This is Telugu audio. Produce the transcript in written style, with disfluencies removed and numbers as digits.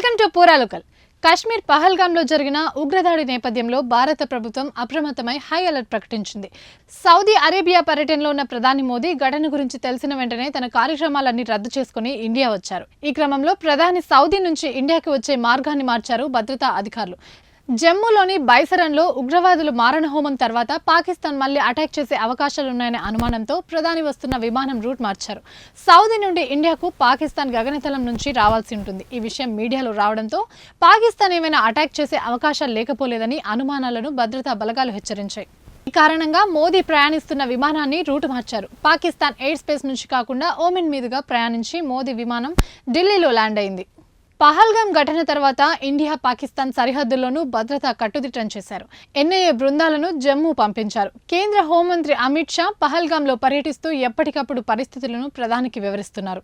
వెల్కమ్ టు పూరా లోకల్. కాశ్మీర్ పహల్గామ్లో జరిగిన ఉగ్రదాడి నేపథ్యంలో భారత ప్రభుత్వం అప్రమత్తమై హై అలర్ట్ ప్రకటించింది. సౌదీ అరేబియా పర్యటనలో ఉన్న ప్రధాని మోదీ ఘటన గురించి తెలిసిన వెంటనే తన కార్యక్రమాలన్నీ రద్దు చేసుకుని ఇండియా వచ్చారు. ఈ క్రమంలో ప్రధాని సౌదీ నుంచి ఇండియాకి వచ్చే మార్గాన్ని మార్చారు భద్రతా అధికారులు. జమ్మూలోని బైసరన్లో ఉగ్రవాదులు మారణహోమం తర్వాత పాకిస్తాన్ మళ్లీ అటాక్ చేసే అవకాశాలున్నాయనే అనుమానంతో ప్రధాని వస్తున్న విమానం రూట్ మార్చారు. సౌదీ నుండి ఇండియాకు పాకిస్తాన్ గగనతలం నుంచి రావాల్సి ఉంటుంది. ఈ విషయం మీడియాలో రావడంతో పాకిస్తాన్ ఏమైనా అటాక్ చేసే అవకాశాలు లేకపోలేదని అనుమానాలను భద్రతా బలగాలు హెచ్చరించాయి. ఈ కారణంగా మోదీ ప్రయాణిస్తున్న విమానాన్ని రూటు మార్చారు. పాకిస్తాన్ ఎయిర్ స్పేస్ నుంచి కాకుండా ఓమెన్ మీదుగా ప్రయాణించి మోదీ విమానం ఢిల్లీలో ల్యాండ్ అయింది. పహల్గామ్ ఘటన తర్వాత ఇండియా పాకిస్తాన్ సరిహద్దుల్లోనూ భద్రత కట్టుదిట్టం చేశారు. ఎన్ఐఏ బృందాలను జమ్మూ పంపించారు. కేంద్ర హోంమంత్రి అమిత్ షా పహల్గామ్లో పర్యటిస్తూ ఎప్పటికప్పుడు పరిస్థితులను ప్రధానికి వివరిస్తున్నారు.